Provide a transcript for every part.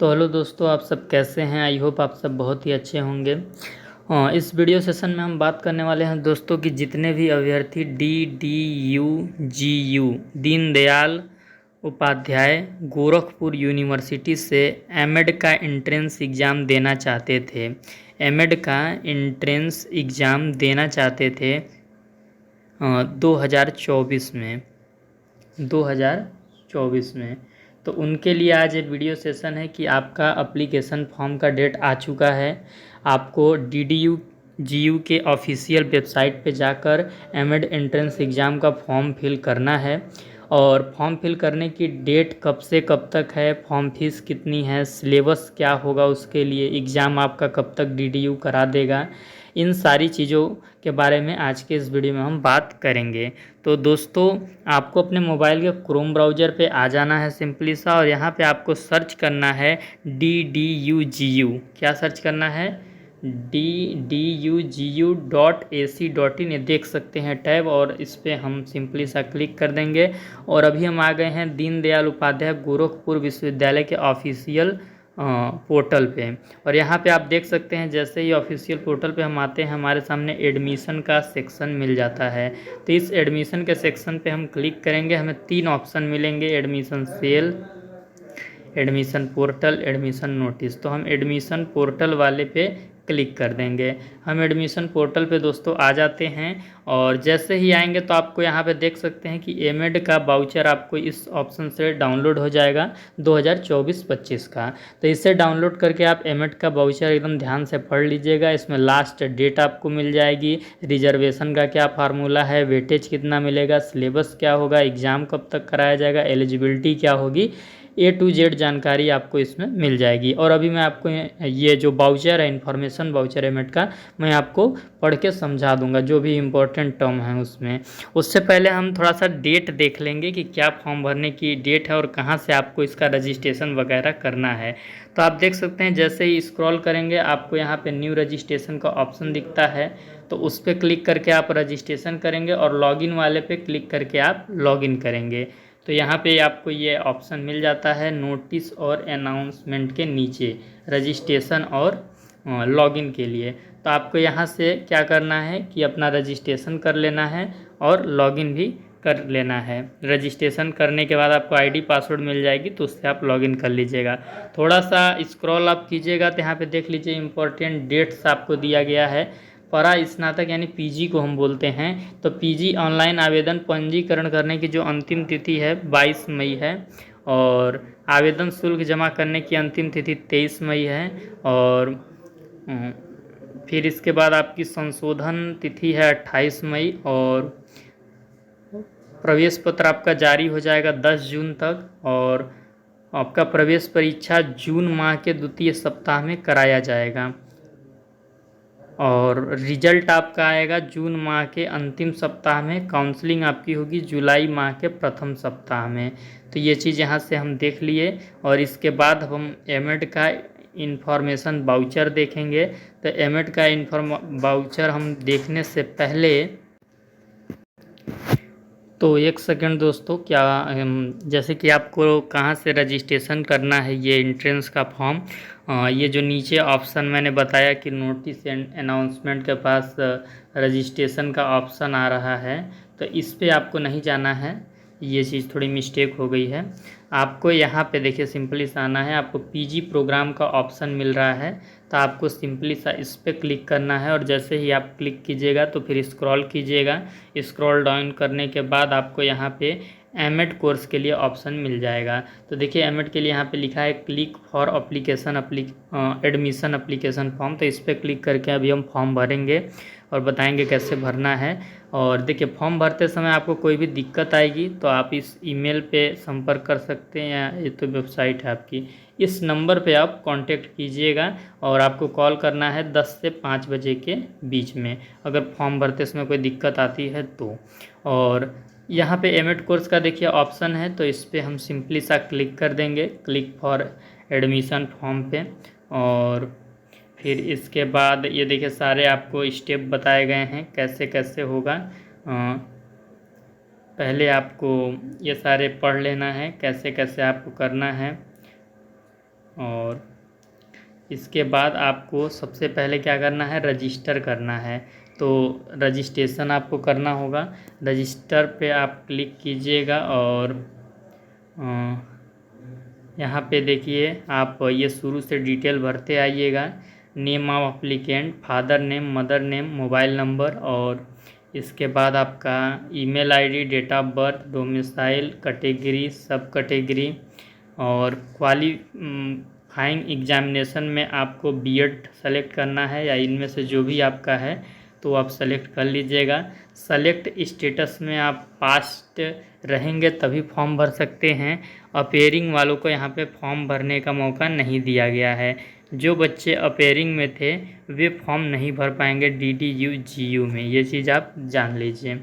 तो हेलो दोस्तों, आप सब कैसे हैं। आई होप आप सब बहुत ही अच्छे होंगे। इस वीडियो सेशन में हम बात करने वाले हैं दोस्तों कि जितने भी अभ्यर्थी DDU-GU दीनदयाल उपाध्याय गोरखपुर यूनिवर्सिटी से एमएड का एंट्रेंस एग्ज़ाम देना चाहते थे, एमएड का एंट्रेंस एग्ज़ाम देना चाहते थे 2024 में 2024 में। तो उनके लिए आज ये वीडियो सेशन है कि आपका अप्लीकेशन फॉर्म का डेट आ चुका है। आपको DDU-GU के ऑफिशियल वेबसाइट पे जाकर एमएड एंट्रेंस एग्ज़ाम का फॉर्म फिल करना है और फॉर्म फिल करने की डेट कब से कब तक है, फॉर्म फीस कितनी है, सिलेबस क्या होगा, उसके लिए एग्ज़ाम आपका कब तक DDU करा देगा, इन सारी चीज़ों के बारे में आज के इस वीडियो में हम बात करेंगे। तो दोस्तों, आपको अपने मोबाइल के क्रोम ब्राउज़र पे आ जाना है सिंपली सा, और यहाँ पे आपको सर्च करना है DDU-GU। क्या सर्च करना है? DDU-GU.ac.in। ये देख सकते हैं टैब, और इस पर हम सिंपली सा क्लिक कर देंगे और अभी हम आ गए हैं दीनदयाल उपाध्याय गोरखपुर विश्वविद्यालय के ऑफिशियल पोर्टल पे। और यहाँ पे आप देख सकते हैं जैसे ही ऑफिशियल पोर्टल पे हम आते हैं, हमारे सामने एडमिशन का सेक्शन मिल जाता है। तो इस एडमिशन के सेक्शन पे हम क्लिक करेंगे, हमें 3 ऑप्शन मिलेंगे: admission cell, admission portal, admission notice. तो हम एडमिशन पोर्टल वाले पे क्लिक कर देंगे। हम एडमिशन पोर्टल पे दोस्तों आ जाते हैं, और जैसे ही आएंगे तो आपको यहाँ पे देख सकते हैं कि एमएड का वाउचर आपको इस ऑप्शन से डाउनलोड हो जाएगा 2024-25 का। तो इसे डाउनलोड करके आप एमएड का वाउचर एकदम ध्यान से पढ़ लीजिएगा। इसमें लास्ट डेट आपको मिल जाएगी, रिजर्वेशन का क्या फार्मूला है, वेटेज कितना मिलेगा, सिलेबस क्या होगा, एग्ज़ाम कब तक कराया जाएगा, एलिजिबिलिटी क्या होगी, A to Z जानकारी आपको इसमें मिल जाएगी। और अभी मैं आपको ये जो वाउचर है, इन्फॉर्मेशन वाउचर एमएड का, मैं आपको पढ़ के समझा दूंगा जो भी इम्पोर्टेंट टर्म है उसमें। उससे पहले हम थोड़ा सा डेट देख लेंगे कि क्या फॉर्म भरने की डेट है और कहाँ से आपको इसका रजिस्ट्रेशन वगैरह करना है। तो आप देख सकते हैं जैसे ही स्क्रॉल करेंगे आपको यहाँ पे न्यू रजिस्ट्रेशन का ऑप्शन दिखता है, तो उस पर क्लिक करके आप रजिस्ट्रेशन करेंगे और लॉगिन वाले पे क्लिक करके आप लॉगिन करेंगे। तो यहाँ पे आपको ये ऑप्शन मिल जाता है नोटिस और अनाउंसमेंट के नीचे, रजिस्ट्रेशन और लॉगिन के लिए। तो आपको यहाँ से क्या करना है कि अपना रजिस्ट्रेशन कर लेना है और लॉगिन भी कर लेना है। रजिस्ट्रेशन करने के बाद आपको आईडी पासवर्ड मिल जाएगी, तो उससे आप लॉगिन कर लीजिएगा। थोड़ा सा स्क्रॉल आप कीजिएगा तो यहाँ पे देख लीजिए इम्पोर्टेंट डेट्स आपको दिया गया है। परा स्नातक यानी पीजी को हम बोलते हैं, तो पीजी ऑनलाइन आवेदन पंजीकरण करने की जो अंतिम तिथि है 22 मई है, और आवेदन शुल्क जमा करने की अंतिम तिथि 23 मई है, और फिर इसके बाद आपकी संशोधन तिथि है 28 मई, और प्रवेश पत्र आपका जारी हो जाएगा 10 जून तक, और आपका प्रवेश परीक्षा जून माह के द्वितीय सप्ताह में कराया जाएगा, और रिजल्ट आपका आएगा जून माह के अंतिम सप्ताह में। काउंसलिंग आपकी होगी जुलाई माह के प्रथम सप्ताह में। तो ये चीज़ यहाँ से हम देख लिए, और इसके बाद हम एमएड का इन्फॉर्मेशन वाउचर देखेंगे। तो एमएड का वाउचर हम देखने से पहले, तो एक सेकंड दोस्तों, क्या जैसे कि आपको कहाँ से रजिस्ट्रेशन करना है ये एंट्रेंस का फॉर्म, ये जो नीचे ऑप्शन मैंने बताया कि नोटिस एंड अनाउंसमेंट के पास रजिस्ट्रेशन का ऑप्शन आ रहा है, तो इस पे आपको नहीं जाना है। ये चीज़ थोड़ी मिस्टेक हो गई है। आपको यहाँ पे देखिए सिंपली सा आना है, आपको पीजी प्रोग्राम का ऑप्शन मिल रहा है, तो आपको सिंपली सा इस पर क्लिक करना है, और जैसे ही आप क्लिक कीजिएगा तो फिर स्क्रॉल कीजिएगा। स्क्रॉल डाउन करने के बाद आपको यहाँ पे एमएड कोर्स के लिए ऑप्शन मिल जाएगा। तो देखिए एमएड के लिए यहाँ पे लिखा है click for admission application form. तो इस पर क्लिक करके अभी हम फॉर्म भरेंगे और बताएंगे कैसे भरना है। और देखिए फॉर्म भरते समय आपको कोई भी दिक्कत आएगी तो आप इस ईमेल पे संपर्क कर सकते हैं, या ये तो वेबसाइट है आपकी, इस नंबर पे आप कांटेक्ट कीजिएगा, और आपको कॉल करना है 10 से 5 बजे के बीच में अगर फॉर्म भरते समय कोई दिक्कत आती है तो। और यहाँ पे एमएड कोर्स का देखिए ऑप्शन है, तो इस पर हम सिंपली सा क्लिक कर देंगे, क्लिक फॉर एडमिशन फॉर्म पे। और फिर इसके बाद ये देखिए सारे आपको स्टेप बताए गए हैं कैसे कैसे होगा। पहले आपको ये सारे पढ़ लेना है कैसे कैसे आपको करना है। और इसके बाद आपको सबसे पहले क्या करना है, रजिस्टर करना है। तो रजिस्ट्रेशन आपको करना होगा। रजिस्टर पे आप क्लिक कीजिएगा और यहाँ पे देखिए आप ये शुरू से डिटेल भरते आइएगा। Name of applicant, father name, mother name, mobile number, और इसके बाद आपका email ID, date of birth, domicile, category, sub category, और क्वालिफाइंग एग्जामिनेशन में आपको बीएड सेलेक्ट करना है या इनमें से जो भी आपका है तो आप सेलेक्ट कर लीजिएगा। सेलेक्ट स्टेटस में आप पास्ट रहेंगे तभी फॉर्म भर सकते हैं। अपेयरिंग वालों को यहाँ पे फॉर्म भरने का मौका नहीं दिया गया है। जो बच्चे अपेयरिंग में थे वे फॉर्म नहीं भर पाएंगे DDU GU में, ये चीज़ आप जान लीजिए।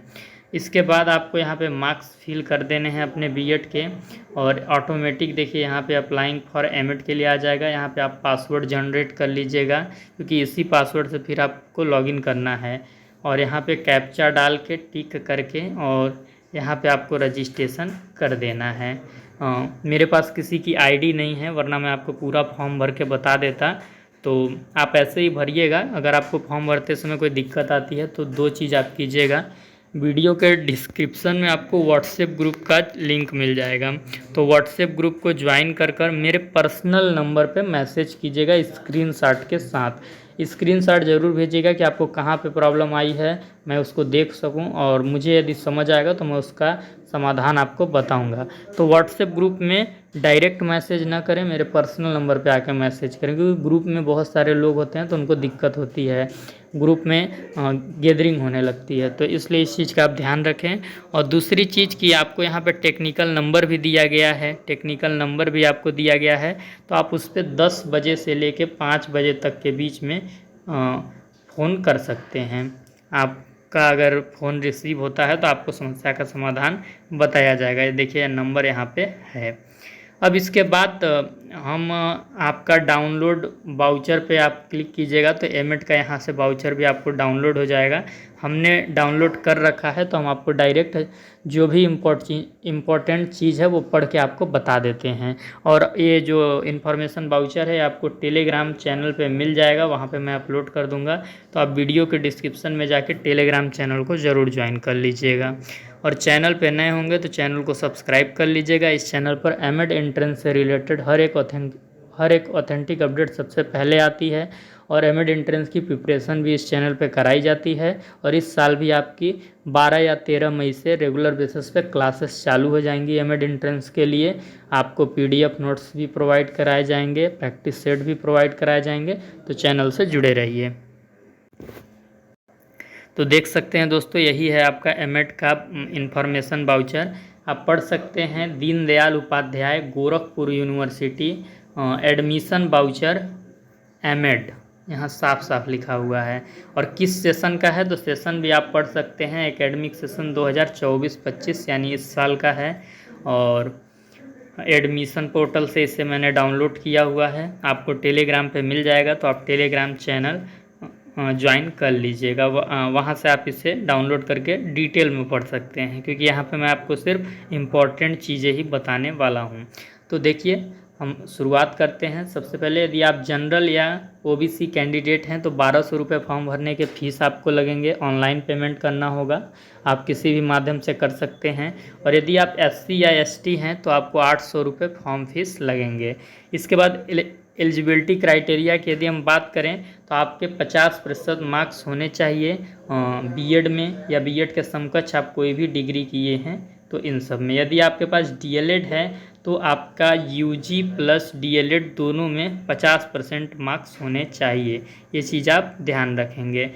इसके बाद आपको यहाँ पे मार्क्स फिल कर देने हैं अपने बीएड के, और ऑटोमेटिक देखिए यहाँ पे अप्लाइंग फॉर एमएड के लिए आ जाएगा। यहाँ पे आप पासवर्ड जनरेट कर लीजिएगा क्योंकि इसी पासवर्ड से फिर आपको लॉगिन करना है, और यहाँ पे कैप्चा डाल के टिक करके और यहाँ पे आपको रजिस्ट्रेशन कर देना है। मेरे पास किसी की आईडी नहीं है, वरना मैं आपको पूरा फॉर्म भर के बता देता। तो आप ऐसे ही भरिएगा। अगर आपको फॉर्म भरते समय कोई दिक्कत आती है तो दो चीज़ आप कीजिएगा, वीडियो के डिस्क्रिप्शन में आपको व्हाट्सएप ग्रुप का लिंक मिल जाएगा, तो व्हाट्सएप ग्रुप को ज्वाइन कर मेरे पर्सनल नंबर पे मैसेज कीजिएगा स्क्रीनशॉट के साथ। स्क्रीनशॉट ज़रूर भेजिएगा कि आपको कहाँ पे प्रॉब्लम आई है, मैं उसको देख सकूं, और मुझे यदि समझ आएगा तो मैं उसका समाधान आपको बताऊंगा। तो व्हाट्सएप ग्रुप में डायरेक्ट मैसेज ना करें, मेरे पर्सनल नंबर पे आकर मैसेज करें, क्योंकि ग्रुप में बहुत सारे लोग होते हैं तो उनको दिक्कत होती है, ग्रुप में गैदरिंग होने लगती है, तो इसलिए इस चीज़ का आप ध्यान रखें। और दूसरी चीज़ कि आपको यहाँ पे टेक्निकल नंबर भी दिया गया है, टेक्निकल नंबर भी आपको दिया गया है, तो आप उस पर 10 बजे से लेके 5 बजे तक के बीच में फ़ोन कर सकते हैं। आपका अगर फ़ोन रिसीव होता है तो आपको समस्या का समाधान बताया जाएगा। ये देखिए नंबर यहाँ पे है। अब इसके बाद हम आपका डाउनलोड वाउचर पे आप क्लिक कीजिएगा तो एमएड का यहाँ से वाउचर भी आपको डाउनलोड हो जाएगा। हमने डाउनलोड कर रखा है तो हम आपको डायरेक्ट जो भी इम्पोर्टेंट चीज़ है वो पढ़ के आपको बता देते हैं। और ये जो इन्फॉर्मेशन वाउचर है आपको टेलीग्राम चैनल पे मिल जाएगा, वहाँ पे मैं अपलोड कर दूँगा, तो आप वीडियो के डिस्क्रिप्शन में जाके टेलीग्राम चैनल को ज़रूर ज्वाइन कर लीजिएगा। और चैनल पे नए होंगे तो चैनल को सब्सक्राइब कर लीजिएगा। इस चैनल पर एमएड एंट्रेंस से रिलेटेड हर एक ऑथेंटिक अपडेट सबसे पहले आती है, और एमएड एंट्रेंस की प्रिपरेशन भी इस चैनल पे कराई जाती है। और इस साल भी आपकी 12 या 13 मई से रेगुलर बेसिस पे क्लासेस चालू हो जाएंगी एमएड एंट्रेंस के लिए। आपको PDF नोट्स भी प्रोवाइड कराए जाएंगे, प्रैक्टिस सेट भी प्रोवाइड कराए जाएंगे, तो चैनल से जुड़े रहिए। तो देख सकते हैं दोस्तों, यही है आपका एमएड का इन्फॉर्मेशन वाउचर। आप पढ़ सकते हैं Deendayal Upadhyay Gorakhpur university admission voucher MEd, यहाँ साफ साफ लिखा हुआ है। और किस सेशन का है तो सेशन भी आप पढ़ सकते हैं, एकेडमिक सेशन 2024-25 यानी इस साल का है। और एडमिशन पोर्टल से इसे मैंने डाउनलोड किया हुआ है, आपको टेलीग्राम पे मिल जाएगा, तो आप टेलीग्राम चैनल ज्वाइन कर लीजिएगा। वहाँ से आप इसे डाउनलोड करके डिटेल में पढ़ सकते हैं, क्योंकि यहाँ पे मैं आपको सिर्फ इम्पॉर्टेंट चीज़ें ही बताने वाला हूँ। तो देखिए हम शुरुआत करते हैं। सबसे पहले यदि आप जनरल या OBC कैंडिडेट हैं तो 1200 रुपये फॉर्म भरने के फ़ीस आपको लगेंगे, ऑनलाइन पेमेंट करना होगा, आप किसी भी माध्यम से कर सकते हैं। और यदि आप SC या ST हैं तो आपको 800 रुपये फॉर्म फीस लगेंगे। इसके बाद एलिजिबिलिटी क्राइटेरिया की यदि हम बात करें तो आपके 50% मार्क्स होने चाहिए बीएड में, या बीएड के समकक्ष आप कोई भी डिग्री किए हैं तो इन सब में। यदि आपके पास DLED है तो आपका UG प्लस DLED दोनों में 50% मार्क्स होने चाहिए, ये चीज़ आप ध्यान रखेंगे,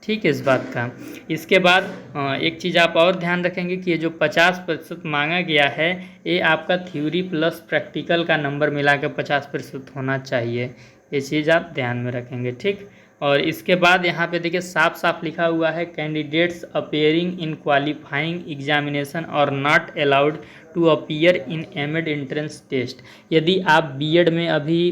ठीक है इस बात का। इसके बाद एक चीज़ आप और ध्यान रखेंगे कि ये जो 50% मांगा गया है ये आपका थ्योरी प्लस प्रैक्टिकल का नंबर मिला के 50% होना चाहिए, ये चीज़ आप ध्यान में रखेंगे, ठीक। और इसके बाद यहाँ पे देखिए साफ साफ लिखा हुआ है candidates appearing in qualifying examination और not allowed to appear in MEd entrance test. यदि आप बीएड में अभी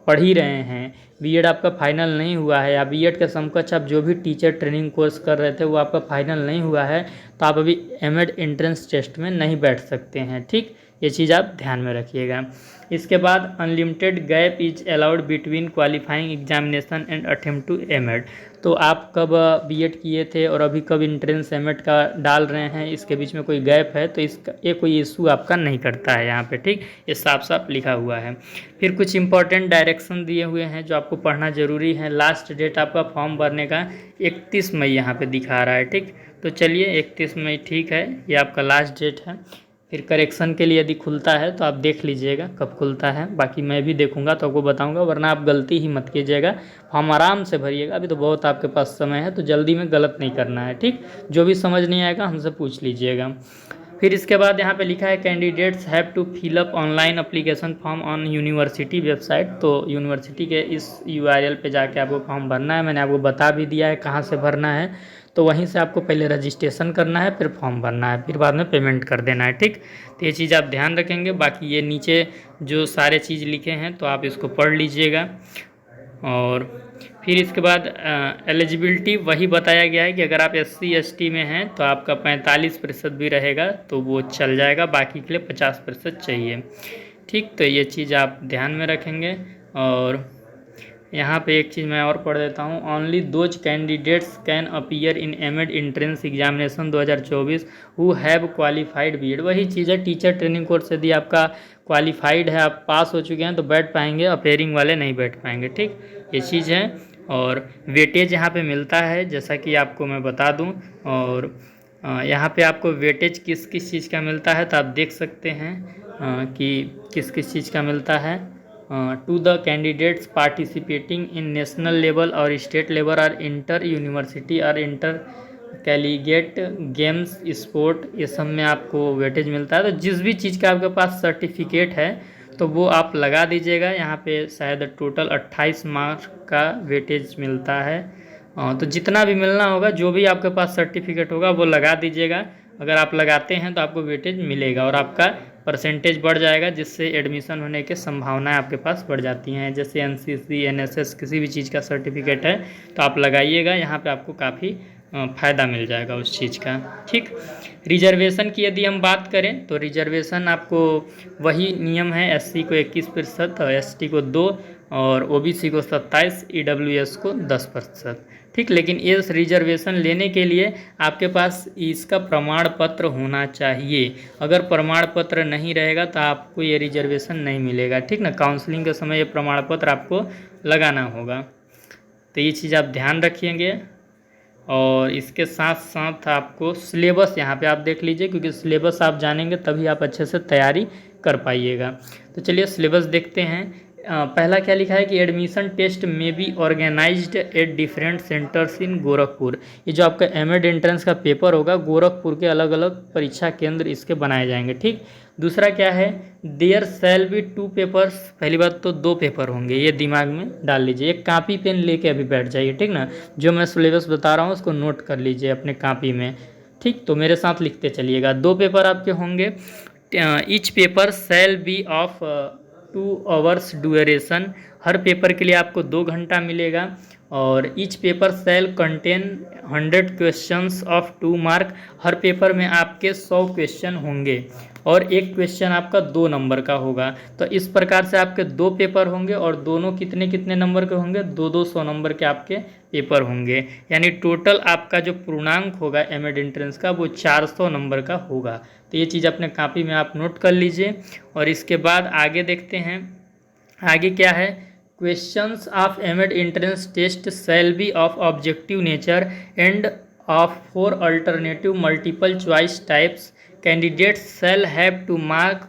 पढ़ ही रहे हैं, बीएड आपका फाइनल नहीं हुआ है, या बीएड के समकक्ष आप जो भी टीचर ट्रेनिंग कोर्स कर रहे थे वो आपका फाइनल नहीं हुआ है, तो आप अभी एमएड एंट्रेंस टेस्ट में नहीं बैठ सकते हैं, ठीक, ये चीज़ आप ध्यान में रखिएगा। इसके बाद unlimited gap is allowed between qualifying examination and attempt to MEd. तो आप कब बीएड किए थे और अभी कब इंट्रेंस एमएड का डाल रहे हैं, इसके बीच में कोई गैप है तो इसका ये कोई इशू आपका नहीं करता है यहाँ पे, ठीक। ये साफ साफ लिखा हुआ है। फिर कुछ इंपॉर्टेंट डायरेक्शन दिए हुए हैं जो आपको पढ़ना ज़रूरी है। लास्ट डेट आपका फॉर्म भरने का 31 मई यहाँ पे दिखा रहा है, ठीक। तो चलिए 31 मई ठीक है, ये आपका लास्ट डेट है। फिर करेक्शन के लिए यदि खुलता है तो आप देख लीजिएगा कब खुलता है, बाकी मैं भी देखूंगा तो आपको बताऊंगा, वरना आप गलती ही मत कीजिएगा। फॉर्म आराम से भरिएगा, अभी तो बहुत आपके पास समय है, तो जल्दी में गलत नहीं करना है, ठीक। जो भी समझ नहीं आएगा हमसे पूछ लीजिएगा। फिर इसके बाद यहाँ पे लिखा है candidates have to fill up online application form on university website. तो यूनिवर्सिटी के इस URL पे जाके आपको फॉर्म भरना है। मैंने आपको बता भी दिया है कहाँ से भरना है, तो वहीं से आपको पहले रजिस्ट्रेशन करना है, फिर फॉर्म भरना है, फिर बाद में पेमेंट कर देना है, ठीक। तो ये चीज़ आप ध्यान रखेंगे। बाकी ये नीचे जो सारे चीज़ लिखे हैं तो आप इसको पढ़ लीजिएगा। और फिर इसके बाद एलिजिबिलिटी वही बताया गया है कि अगर आप SC ST में हैं तो आपका 45% भी रहेगा तो वो चल जाएगा, बाकी के लिए 50% चाहिए, ठीक। तो ये चीज़ आप ध्यान में रखेंगे। और यहाँ पे एक चीज़ मैं और पढ़ देता हूँ, only those candidates can appear in MEd entrance examination 2024 who have qualified BEd. वही चीज़ है, टीचर ट्रेनिंग कोर्स यदि आपका क्वालिफाइड है, आप पास हो चुके हैं तो बैठ पाएंगे, अपेयरिंग वाले नहीं बैठ पाएंगे, ठीक। ये चीज़ है। और वेटेज यहाँ पे मिलता है जैसा कि आपको मैं बता दूँ। और यहाँ पे आपको वेटेज किस किस चीज़ का मिलता है तो आप देख सकते हैं कि किस किस चीज़ का मिलता है। To the candidates participating in national level और स्टेट लेवल और इंटर यूनिवर्सिटी और इंटर कैलिगेट गेम्स स्पोर्ट, ये सब में आपको वेटेज मिलता है। तो जिस भी चीज़ का आपके पास सर्टिफिकेट है तो वो आप लगा दीजिएगा। यहाँ पे शायद टोटल 28 मार्क्स का वेटेज मिलता है। तो जितना भी मिलना होगा, जो भी आपके पास सर्टिफिकेट होगा वो लगा दीजिएगा। अगर आप लगाते हैं तो आपको वेटेज मिलेगा और आपका परसेंटेज बढ़ जाएगा, जिससे एडमिशन होने की संभावनाएं आपके पास बढ़ जाती हैं। जैसे NCC NSS किसी भी चीज़ का सर्टिफिकेट है तो आप लगाइएगा, यहाँ पे आपको काफ़ी फ़ायदा मिल जाएगा उस चीज़ का, ठीक। रिजर्वेशन की यदि हम बात करें तो रिजर्वेशन आपको वही नियम है, SC को 21% और ST को 2 और OBC को 27, EWS को 10%, ठीक। लेकिन इस रिजर्वेशन लेने के लिए आपके पास इसका प्रमाण पत्र होना चाहिए। अगर प्रमाण पत्र नहीं रहेगा तो आपको ये रिजर्वेशन नहीं मिलेगा, ठीक ना। काउंसलिंग के समय ये प्रमाण पत्र आपको लगाना होगा, तो ये चीज़ आप ध्यान रखिएंगे। और इसके साथ साथ आपको सिलेबस यहाँ पे आप देख लीजिए, क्योंकि सिलेबस आप जानेंगे तभी आप अच्छे से तैयारी कर पाइएगा। तो चलिए सिलेबस देखते हैं। पहला क्या लिखा है कि एडमिशन टेस्ट में be organised at different centres in Gorakhpur. ये जो आपका एमएड एंट्रेंस का पेपर होगा, गोरखपुर के अलग अलग परीक्षा केंद्र इसके बनाए जाएंगे, ठीक। दूसरा क्या है, देयर शैल बी 2 पेपर्स। पहली बात तो 2 पेपर होंगे, ये दिमाग में डाल लीजिए। एक कॉपी पेन लेके अभी बैठ जाइए, ठीक ना। जो मैं सिलेबस बता रहा हूँ उसको नोट कर लीजिए अपने कॉपी में, ठीक। तो मेरे साथ लिखते चलिएगा। 2 पेपर आपके होंगे। Each paper shall be of 2 hours duration. हर पेपर के लिए आपको 2 घंटा मिलेगा। और each paper shall contain 100 questions of 2 mark. हर पेपर में आपके 100 क्वेश्चन होंगे और एक क्वेश्चन आपका 2 नंबर का होगा। तो इस प्रकार से आपके 2 पेपर होंगे और दोनों कितने कितने नंबर के होंगे, 200 नंबर के आपके पेपर होंगे। यानी टोटल आपका जो पूर्णांक होगा एमएड एंट्रेंस का वो 400 नंबर का होगा। तो ये चीज़ अपने कॉपी में आप नोट कर लीजिए। और इसके बाद आगे देखते हैं, आगे क्या है, questions of MEd entrance test shall be of objective nature and of 4 alternative multiple choice types. Candidates shall have to mark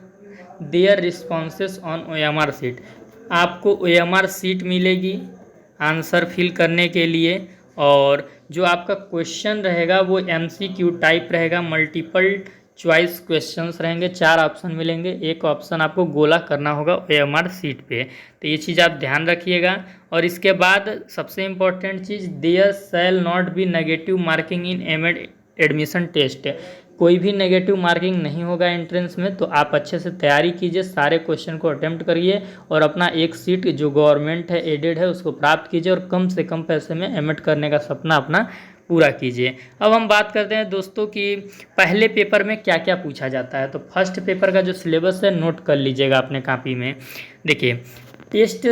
their responses on OMR sheet. आपको OMR सीट मिलेगी आंसर फिल करने के लिए। और जो आपका क्वेश्चन रहेगा वो MCQ टाइप रहेगा, मल्टीपल चॉइस क्वेश्चंस रहेंगे। 4 ऑप्शन मिलेंगे, एक ऑप्शन आपको गोला करना होगा OMR सीट पे। तो ये चीज़ आप ध्यान रखिएगा। और इसके बाद सबसे इम्पोर्टेंट चीज़, there shall not be negative marking in MEd admission test. कोई भी नेगेटिव मार्किंग नहीं होगा एंट्रेंस में। तो आप अच्छे से तैयारी कीजिए, सारे क्वेश्चन को अटेम्प्ट करिए और अपना एक सीट जो गवर्नमेंट है एडेड है उसको प्राप्त कीजिए और कम से कम पैसे में एमएड करने का सपना अपना पूरा कीजिए। अब हम बात करते हैं दोस्तों कि पहले पेपर में क्या क्या पूछा जाता है। तो फर्स्ट पेपर का जो सिलेबस है नोट कर लीजिएगा अपने कॉपी में। देखिए, test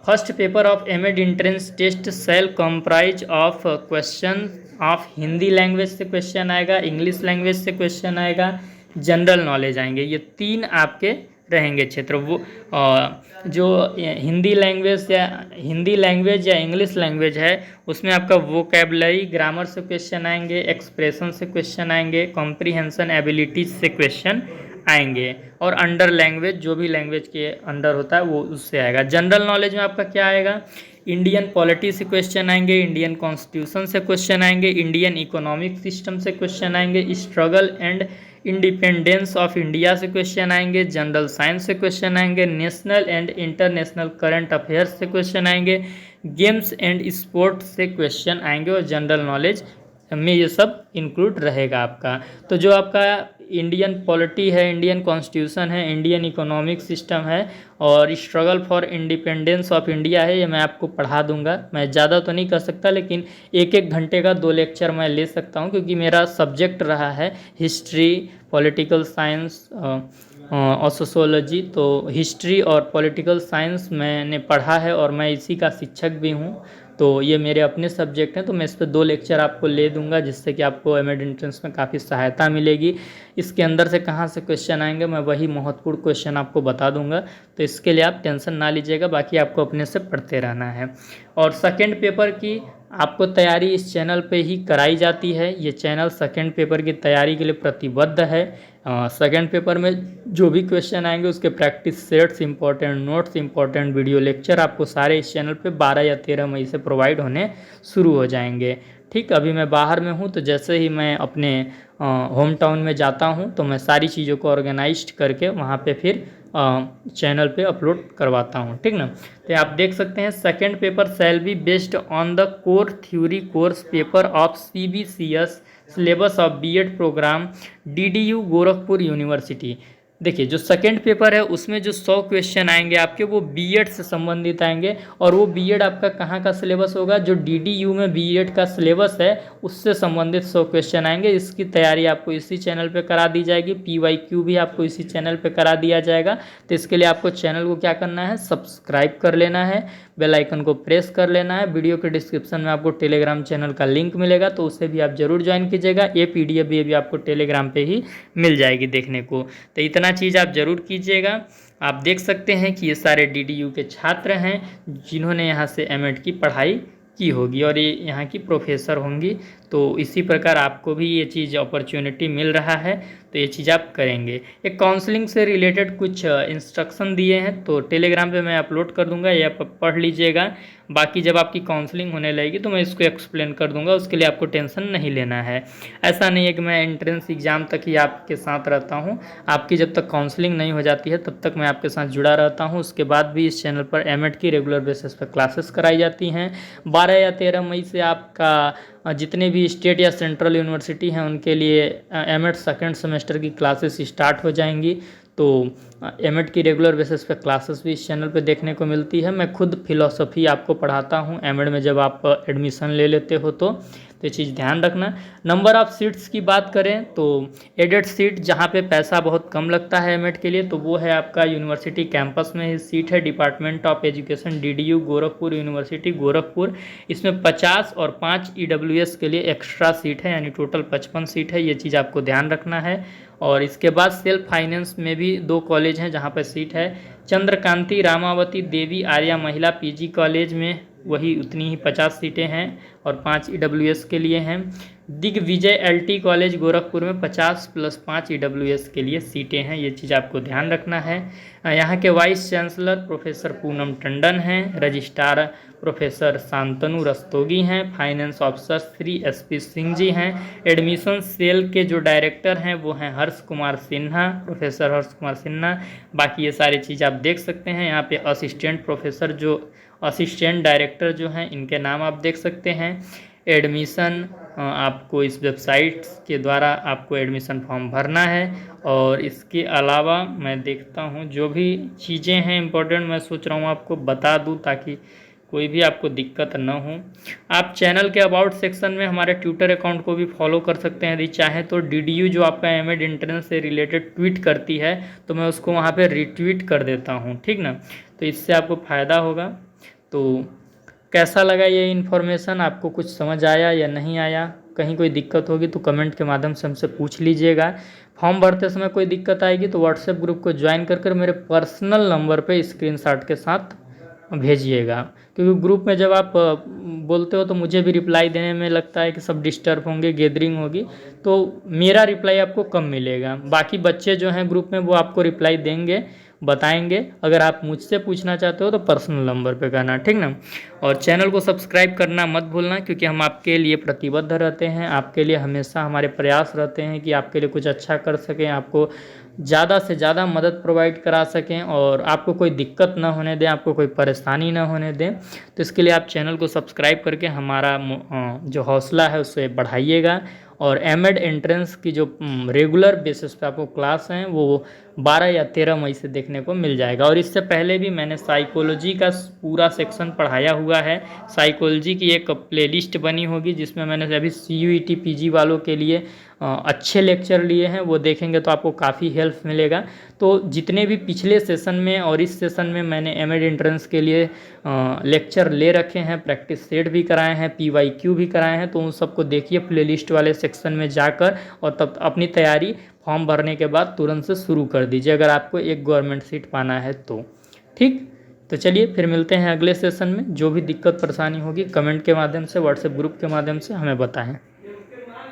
first paper of MEd entrance test shall comprise of question of Hindi language से क्वेश्चन आएगा, इंग्लिश लैंग्वेज से क्वेश्चन आएगा, जनरल नॉलेज आएंगे। ये 3 आपके रहेंगे क्षेत्र। वो जो हिंदी लैंग्वेज या इंग्लिश लैंग्वेज है उसमें आपका वोकैबलरी ग्रामर से क्वेश्चन आएंगे, एक्सप्रेशन से क्वेश्चन आएंगे, कॉम्प्रीहेंशन एबिलिटीज से क्वेश्चन आएंगे, और अंडर लैंग्वेज जो भी लैंग्वेज के अंडर होता है वो उससे आएगा। जनरल नॉलेज में आपका क्या आएगा, इंडियन पॉलिटी से क्वेश्चन आएंगे, इंडियन कॉन्स्टिट्यूशन से क्वेश्चन आएंगे, इंडियन इकोनॉमिक सिस्टम से क्वेश्चन आएंगे, struggle and independence of India से क्वेश्चन आएंगे, जनरल साइंस से क्वेश्चन आएंगे, national and international current affairs से क्वेश्चन आएंगे, गेम्स एंड स्पोर्ट्स से क्वेश्चन आएंगे, और जनरल नॉलेज में ये सब इंक्लूड रहेगा आपका। तो जो आपका इंडियन पॉलिटी है, इंडियन कॉन्स्टिट्यूशन है, इंडियन इकोनॉमिक सिस्टम है और struggle for independence of India है, ये मैं आपको पढ़ा दूंगा। मैं ज़्यादा तो नहीं कर सकता, लेकिन 1-1 घंटे का 2 लेक्चर मैं ले सकता हूँ, क्योंकि मेरा सब्जेक्ट रहा है हिस्ट्री, पॉलिटिकल साइंस और सोशोलॉजी। तो हिस्ट्री और पॉलिटिकल साइंस मैंने पढ़ा है और मैं इसी का शिक्षक भी हूँ। तो ये मेरे अपने सब्जेक्ट हैं, तो मैं इस पर 2 लेक्चर आपको ले दूंगा, जिससे कि आपको एमएड एंट्रेंस में काफ़ी सहायता मिलेगी। इसके अंदर से कहाँ से क्वेश्चन आएंगे मैं वही महत्वपूर्ण क्वेश्चन आपको बता दूंगा, तो इसके लिए आप टेंशन ना लीजिएगा, बाकी आपको अपने से पढ़ते रहना है। और सेकेंड पेपर की आपको तैयारी इस चैनल पे ही कराई जाती है। ये चैनल सेकेंड पेपर की तैयारी के लिए प्रतिबद्ध है। सेकेंड पेपर में जो भी क्वेश्चन आएंगे उसके practice sets, important notes, important video lecture आपको सारे इस चैनल पे 12 या 13 मई से प्रोवाइड होने शुरू हो जाएंगे। ठीक, अभी मैं बाहर में हूँ, तो जैसे ही मैं अपने होम टाउन में जाता हूँ तो मैं सारी चीज़ों को ऑर्गेनाइज करके वहाँ पे फिर चैनल पे अपलोड करवाता हूँ। ठीक ना। तो आप देख सकते हैं second paper shall be based on the core theory course paper of CBCS syllabus of BEd programme DDU Gorakhpur university. देखिए, जो सेकेंड पेपर है उसमें जो 100 क्वेश्चन आएंगे आपके वो बीएड से संबंधित आएंगे, और वो बीएड आपका कहाँ का सिलेबस होगा, जो DDU में बीएड का सिलेबस है उससे संबंधित 100 क्वेश्चन आएंगे। इसकी तैयारी आपको इसी चैनल पे करा दी जाएगी, PYQ भी आपको इसी चैनल पे करा दिया जाएगा। तो इसके लिए आपको चैनल को क्या करना है, सब्सक्राइब कर लेना है, बेल आइकन को प्रेस कर लेना है। वीडियो के डिस्क्रिप्शन में आपको टेलीग्राम चैनल का लिंक मिलेगा, तो उसे भी आप जरूर ज्वाइन कीजिएगा। ये PDF भी आपको टेलीग्राम पे ही मिल जाएगी देखने को। तो इतना चीज़ आप ज़रूर कीजिएगा। आप देख सकते हैं कि ये सारे DDU के छात्र हैं जिन्होंने यहाँ से एमएड की पढ़ाई की होगी, और ये यहाँ की प्रोफेसर होंगी। तो इसी प्रकार आपको भी ये चीज़ अपॉर्चुनिटी मिल रहा है, तो ये चीज़ आप करेंगे। एक काउंसलिंग से रिलेटेड कुछ इंस्ट्रक्शन दिए हैं, तो टेलीग्राम पे मैं अपलोड कर दूंगा, ये आप पढ़ लीजिएगा। बाकी जब आपकी काउंसलिंग होने लगेगी तो मैं इसको एक्सप्लेन कर दूंगा, उसके लिए आपको टेंशन नहीं लेना है। ऐसा नहीं है कि मैं एंट्रेंस एग्ज़ाम तक ही आपके साथ रहता हूँ, आपकी जब तक काउंसलिंग नहीं हो जाती है तब तक मैं आपके साथ जुड़ा रहता हूँ। उसके बाद भी इस चैनल पर एमएड की रेगुलर बेसिस पर क्लासेस कराई जाती हैं। 12 या 13 मई से आपका जितने भी स्टेट या सेंट्रल यूनिवर्सिटी हैं उनके लिए एमएड सेकेंड सेमेस्टर की क्लासेस स्टार्ट हो जाएंगी। तो एमएड की रेगुलर बेसिस पे क्लासेस भी इस चैनल पे देखने को मिलती है। मैं खुद फिलॉसफी आपको पढ़ाता हूँ एमएड में, जब आप एडमिशन ले लेते हो तो ये चीज़ ध्यान रखना। नंबर ऑफ़ सीट्स की बात करें तो एडेड सीट जहाँ पे पैसा बहुत कम लगता है एमएड के लिए, तो वो है आपका यूनिवर्सिटी कैंपस में ही सीट है, department of education DDU Gorakhpur university Gorakhpur. इसमें 50 और 5 EWS के लिए एक्स्ट्रा सीट है, यानी टोटल 55 सीट है। ये चीज़ आपको ध्यान रखना है। और इसके बाद सेल्फ फाइनेंस में भी 2 कॉलेज हैं जहाँ पर सीट है। चंद्रकांति रामावती देवी आर्या महिला PG कॉलेज में वही उतनी ही 50 सीटें हैं और 5 EWS के लिए हैं। दिग्विजय LT कॉलेज गोरखपुर में 50 + 5 EWS के लिए सीटें हैं। ये चीज़ आपको ध्यान रखना है। यहाँ के vice chancellor professor Poonam Tandon हैं, रजिस्ट्रार प्रोफेसर शांतनु रस्तोगी हैं, finance officer Shri SP Singh ji हैं। एडमिशन सेल के जो डायरेक्टर हैं वो हैं हर्ष कुमार सिन्हा, प्रोफेसर हर्ष कुमार सिन्हा। बाकी ये सारी चीज़ आप देख सकते हैं। यहाँ पे असिस्टेंट डायरेक्टर जो हैं इनके नाम आप देख सकते हैं। एडमिशन आपको इस वेबसाइट के द्वारा आपको एडमिशन फॉर्म भरना है। और इसके अलावा मैं देखता हूँ जो भी चीज़ें हैं इम्पोर्टेंट, मैं सोच रहा हूँ आपको बता दूँ ताकि कोई भी आपको दिक्कत न हो। आप चैनल के अबाउट सेक्शन में हमारे ट्विटर अकाउंट को भी फॉलो कर सकते हैं। यदि चाहें तो DDU जो आपका एमएड एंट्रेंस से रिलेटेड ट्वीट करती है तो मैं उसको वहाँ पे रिट्वीट कर देता हूँ, ठीक ना। तो इससे आपको फ़ायदा होगा। तो कैसा लगा ये इन्फॉर्मेशन, आपको कुछ समझ आया या नहीं आया? कहीं कोई दिक्कत होगी तो कमेंट के माध्यम से हमसे पूछ लीजिएगा। फॉर्म भरते समय कोई दिक्कत आएगी तो व्हाट्सएप ग्रुप को ज्वाइन कर मेरे पर्सनल नंबर पे स्क्रीनशॉट के साथ भेजिएगा, क्योंकि ग्रुप में जब आप बोलते हो तो मुझे भी रिप्लाई देने में लगता है कि सब डिस्टर्ब होंगे, गैदरिंग होगी, तो मेरा रिप्लाई आपको कम मिलेगा। बाकी बच्चे जो हैं ग्रुप में वो आपको रिप्लाई देंगे, बताएंगे। अगर आप मुझसे पूछना चाहते हो तो पर्सनल नंबर पे करना, ठीक ना। और चैनल को सब्सक्राइब करना मत भूलना, क्योंकि हम आपके लिए प्रतिबद्ध रहते हैं, आपके लिए हमेशा हमारे प्रयास रहते हैं कि आपके लिए कुछ अच्छा कर सकें, आपको ज़्यादा से ज़्यादा मदद प्रोवाइड करा सकें और आपको कोई दिक्कत ना होने दें, आपको कोई परेशानी ना होने दें। तो इसके लिए आप चैनल को सब्सक्राइब करके हमारा जो हौसला है उसे बढ़ाइएगा। और एमएड एंट्रेंस की जो रेगुलर बेसिस पे आपको क्लास हैं वो 12 या 13 मई से देखने को मिल जाएगा। और इससे पहले भी मैंने साइकोलॉजी का पूरा सेक्शन पढ़ाया हुआ है। साइकोलॉजी की एक प्लेलिस्ट बनी होगी जिसमें मैंने अभी CUET PG वालों के लिए अच्छे लेक्चर लिए हैं, वो देखेंगे तो आपको काफ़ी हेल्प मिलेगा। तो जितने भी पिछले सेशन में और इस सेशन में मैंने एमएड एंट्रेंस के लिए लेक्चर ले रखे हैं, प्रैक्टिस सेट भी कराए हैं, PYQ भी कराए हैं, तो उन सबको देखिए प्लेलिस्ट वाले सेक्शन में जाकर, और तब अपनी तैयारी फॉर्म भरने के बाद तुरंत से शुरू कर दीजिए अगर आपको एक गवर्नमेंट सीट पाना है तो। ठीक, तो चलिए फिर मिलते हैं अगले सेशन में। जो भी दिक्कत परेशानी होगी कमेंट के माध्यम से, व्हाट्सएप ग्रुप के माध्यम से हमें बताएं।